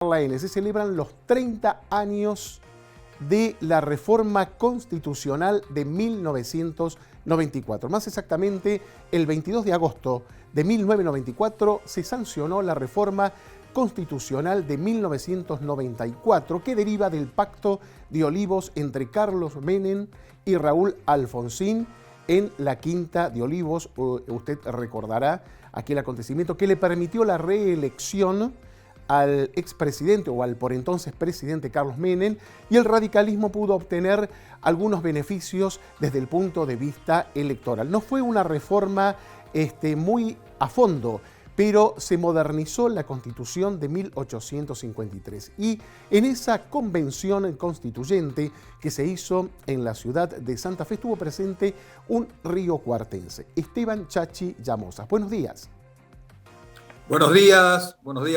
Se celebran los 30 años de la reforma constitucional de 1994. Más exactamente, el 22 de agosto de 1994 se sancionó la reforma constitucional de 1994 que deriva del Pacto de Olivos entre Carlos Menem y Raúl Alfonsín en la Quinta de Olivos. Usted recordará aquel acontecimiento que le permitió la reelección al expresidente o al por entonces presidente Carlos Menem, y el radicalismo pudo obtener algunos beneficios desde el punto de vista electoral. No fue una reforma muy a fondo, pero se modernizó la Constitución de 1853. Y en esa convención constituyente que se hizo en la ciudad de Santa Fe estuvo presente un riocuartense, Esteban Chachi Llamosa. Buenos días. Buenos días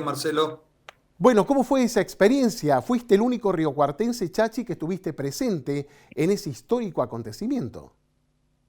Marcelo. Bueno, ¿cómo fue esa experiencia? Fuiste el único riocuartense, Chachi, que estuviste presente en ese histórico acontecimiento.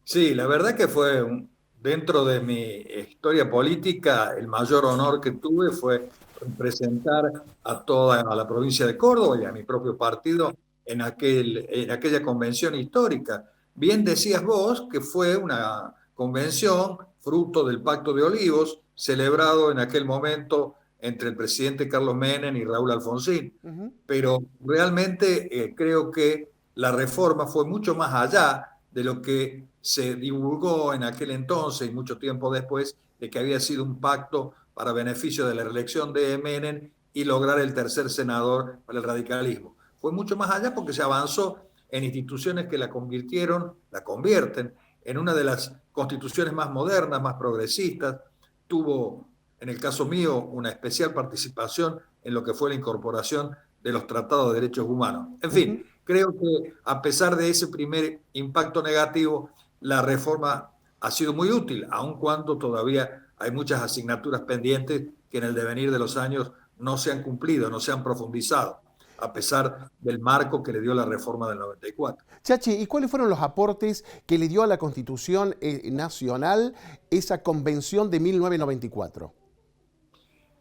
Sí, la verdad que fue, dentro de mi historia política, el mayor honor que tuve fue representar a toda la provincia de Córdoba y a mi propio partido en aquella convención histórica. Bien decías vos que fue una convención fruto del Pacto de Olivos, celebrado en aquel momento entre el presidente Carlos Menem y Raúl Alfonsín. Pero realmente creo que la reforma fue mucho más allá de lo que se divulgó en aquel entonces y mucho tiempo después, de que había sido un pacto para beneficio de la reelección de Menem y lograr el tercer senador para el radicalismo. Fue mucho más allá porque se avanzó en instituciones que la convierten en una de las constituciones más modernas, más progresistas. Tuvo, en el caso mío, una especial participación en lo que fue la incorporación de los tratados de derechos humanos. En fin, creo que a pesar de ese primer impacto negativo, la reforma ha sido muy útil, aun cuando todavía hay muchas asignaturas pendientes que en el devenir de los años no se han cumplido, no se han profundizado, a pesar del marco que le dio la reforma del 94. Chachi, ¿y cuáles fueron los aportes que le dio a la Constitución Nacional esa convención de 1994?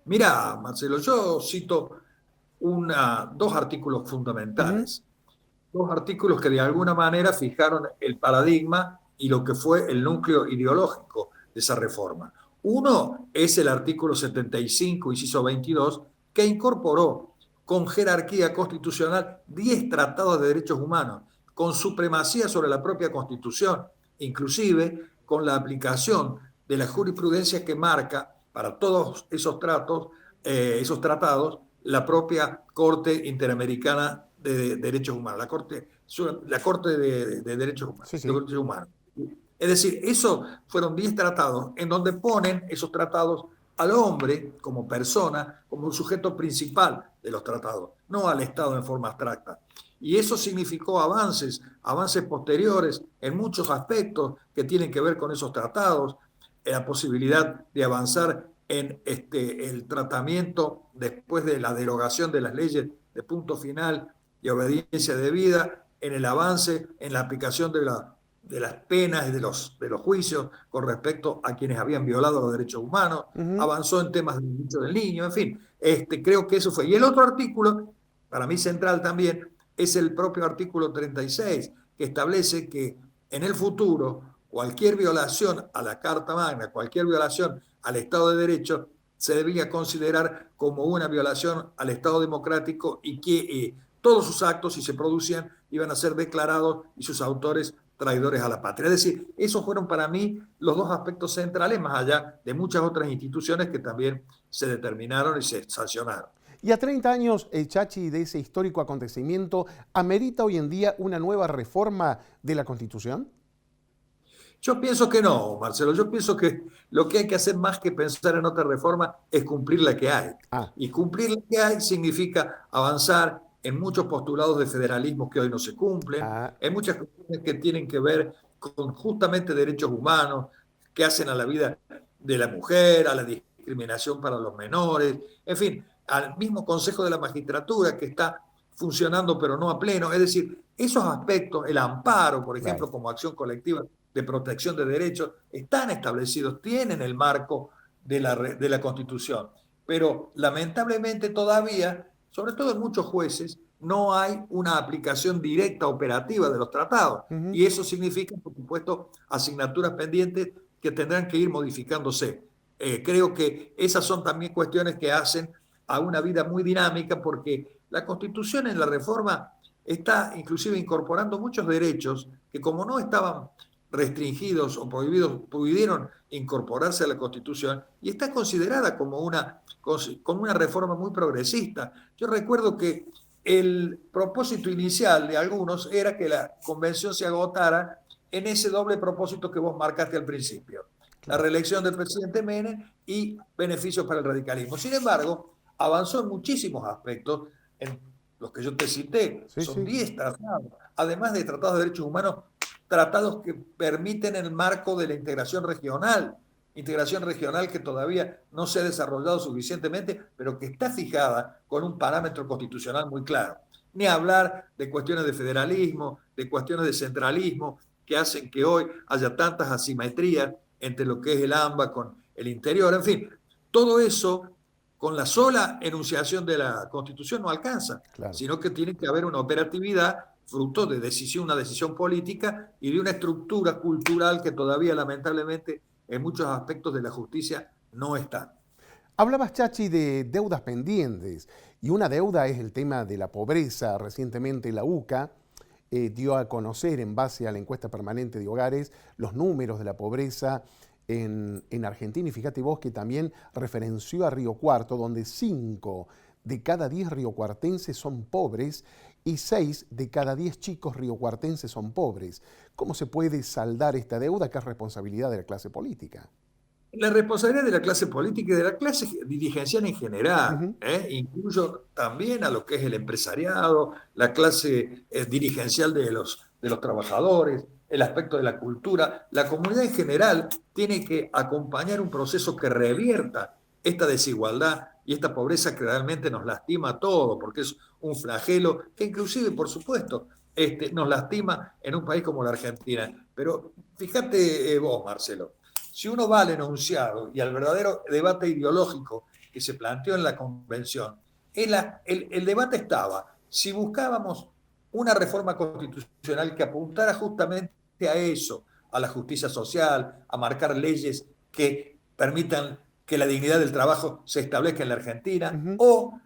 Mira, Marcelo, yo cito dos artículos fundamentales. Dos artículos que de alguna manera fijaron el paradigma y lo que fue el núcleo ideológico de esa reforma. Uno es el artículo 75, inciso 22, que incorporó con jerarquía constitucional 10 tratados de derechos humanos, con supremacía sobre la propia Constitución, inclusive con la aplicación de la jurisprudencia que marca para todos esos tratados, la propia Corte Interamericana de Derechos Humanos, la Corte de Derechos Humanos, Sí, de sí. Derechos Humanos. Es decir, esos fueron 10 tratados en donde ponen esos tratados al hombre como persona, como un sujeto principal de los tratados, no al Estado en forma abstracta. Y eso significó avances posteriores en muchos aspectos que tienen que ver con esos tratados, la posibilidad de avanzar en el tratamiento después de la derogación de las leyes de punto final y obediencia debida, en el avance en la aplicación de las penas y de los juicios con respecto a quienes habían violado los derechos humanos, avanzó en temas de derechos del niño, en fin, creo que eso fue. Y el otro artículo, para mí central también, es el propio artículo 36, que establece que en el futuro cualquier violación a la Carta Magna, cualquier violación al Estado de Derecho, se debía considerar como una violación al Estado democrático y que todos sus actos, si se producían, iban a ser declarados y sus autores traidores a la patria. Es decir, esos fueron para mí los dos aspectos centrales, más allá de muchas otras instituciones que también se determinaron y se sancionaron. Y a 30 años, Chachi, de ese histórico acontecimiento, ¿amerita hoy en día una nueva reforma de la Constitución? Yo pienso que no, Marcelo. Yo pienso que lo que hay que hacer más que pensar en otra reforma es cumplir la que hay. Ah, Y cumplir la que hay significa avanzar en muchos postulados de federalismo que hoy no se cumplen, ah, en muchas cuestiones que tienen que ver con justamente derechos humanos, que hacen a la vida de la mujer, a la discriminación para los menores, en fin, al mismo Consejo de la Magistratura que está funcionando pero no a pleno. Es decir, esos aspectos, el amparo, por claro. ejemplo, como acción colectiva de protección de derechos, están establecidos, tienen el marco de la Constitución. Pero lamentablemente todavía sobre todo en muchos jueces, no hay una aplicación directa operativa de los tratados. Y eso significa, por supuesto, asignaturas pendientes que tendrán que ir modificándose. Creo que esas son también cuestiones que hacen a una vida muy dinámica, porque la Constitución en la reforma está inclusive incorporando muchos derechos que, como no estaban restringidos o prohibidos, pudieron incorporarse a la Constitución, y está considerada como una reforma muy progresista. Yo recuerdo que el propósito inicial de algunos era que la convención se agotara en ese doble propósito que vos marcaste al principio: la reelección del presidente Menem y beneficios para el radicalismo. Sin embargo, avanzó en muchísimos aspectos, en los que yo te cité. Son 10 tratados, además de tratados de derechos humanos, tratados que permiten el marco de la integración regional que todavía no se ha desarrollado suficientemente, pero que está fijada con un parámetro constitucional muy claro. Ni hablar de cuestiones de federalismo, de cuestiones de centralismo, que hacen que hoy haya tantas asimetrías entre lo que es el AMBA con el interior. En fin, todo eso con la sola enunciación de la Constitución no alcanza, sino que tiene que haber una operatividad fruto de una decisión política y de una estructura cultural que todavía lamentablemente en muchos aspectos de la justicia no están. Hablabas, Chachi, de deudas pendientes, y una deuda es el tema de la pobreza. Recientemente la UCA dio a conocer, en base a la encuesta permanente de hogares, los números de la pobreza en Argentina, y fíjate vos que también referenció a Río Cuarto, donde 5 de cada 10 riocuartenses son pobres y 6 de cada 10 chicos riocuartenses son pobres. ¿Cómo se puede saldar esta deuda, que es responsabilidad de la clase política? La responsabilidad de la clase política y de la clase dirigencial en general, incluyo también a lo que es el empresariado, la clase dirigencial de los trabajadores, el aspecto de la cultura. La comunidad en general tiene que acompañar un proceso que revierta esta desigualdad y esta pobreza que realmente nos lastima a todos, porque es un flagelo que inclusive, por supuesto, nos lastima en un país como la Argentina. Pero fíjate vos, Marcelo, si uno va al enunciado y al verdadero debate ideológico que se planteó en la convención, el debate estaba: si buscábamos una reforma constitucional que apuntara justamente a eso, a la justicia social, a marcar leyes que permitan que la dignidad del trabajo se establezca en la Argentina, o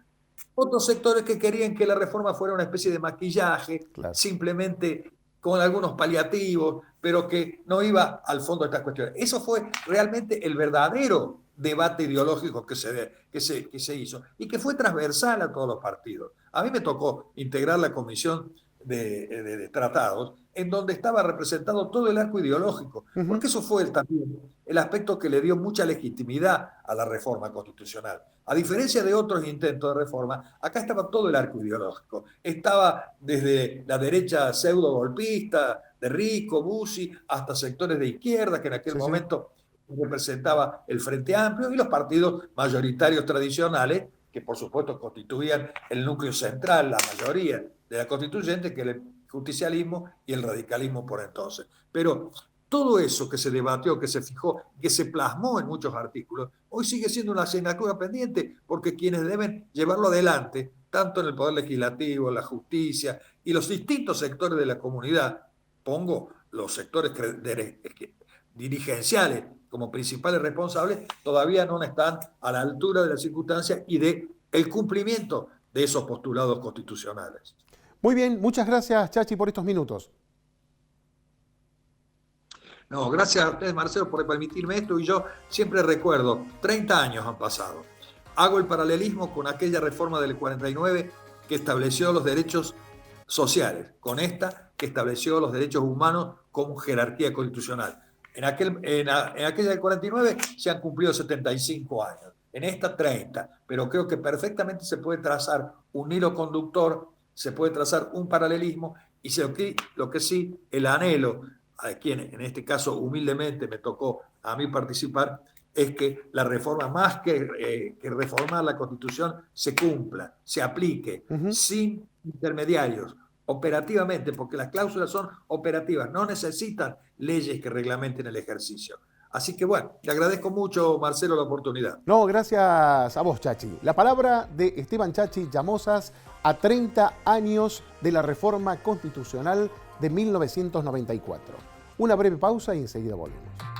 otros sectores que querían que la reforma fuera una especie de maquillaje, simplemente con algunos paliativos, pero que no iba al fondo de estas cuestiones. Eso fue realmente el verdadero debate ideológico que se hizo y que fue transversal a todos los partidos. A mí me tocó integrar la comisión de tratados, en donde estaba representado todo el arco ideológico, porque eso fue también el aspecto que le dio mucha legitimidad a la reforma constitucional. A diferencia de otros intentos de reforma, acá estaba todo el arco ideológico. Estaba desde la derecha pseudo golpista, de Rico, Bussi, hasta sectores de izquierda, que en aquel momento representaba el Frente Amplio, y los partidos mayoritarios tradicionales, que por supuesto constituían el núcleo central, la mayoría de la constituyente, que era el justicialismo y el radicalismo por entonces. Pero todo eso que se debatió, que se fijó, que se plasmó en muchos artículos, hoy sigue siendo una asignatura pendiente, porque quienes deben llevarlo adelante, tanto en el Poder Legislativo, la justicia y los distintos sectores de la comunidad, pongo los sectores dirigenciales como principales responsables, todavía no están a la altura de las circunstancias y del cumplimiento de esos postulados constitucionales. Muy bien, muchas gracias, Chachi, por estos minutos. No, gracias a ustedes, Marcelo, por permitirme esto, y yo siempre recuerdo, 30 años han pasado. Hago el paralelismo con aquella reforma del 49 que estableció los derechos sociales, con esta que estableció los derechos humanos como jerarquía constitucional. En aquella del 49 se han cumplido 75 años, en esta 30, pero creo que perfectamente se puede trazar un hilo conductor, se puede trazar un paralelismo, y lo que sí, el anhelo a quien en este caso humildemente me tocó a mí participar, es que la reforma, más que reformar la Constitución, se cumpla, se aplique, sin intermediarios, operativamente, porque las cláusulas son operativas, no necesitan leyes que reglamenten el ejercicio. Así que bueno, le agradezco mucho, Marcelo, la oportunidad. No, gracias a vos, Chachi. La palabra de Esteban Chachi Llamosas a 30 años de la reforma constitucional de 1994. Una breve pausa y enseguida volvemos.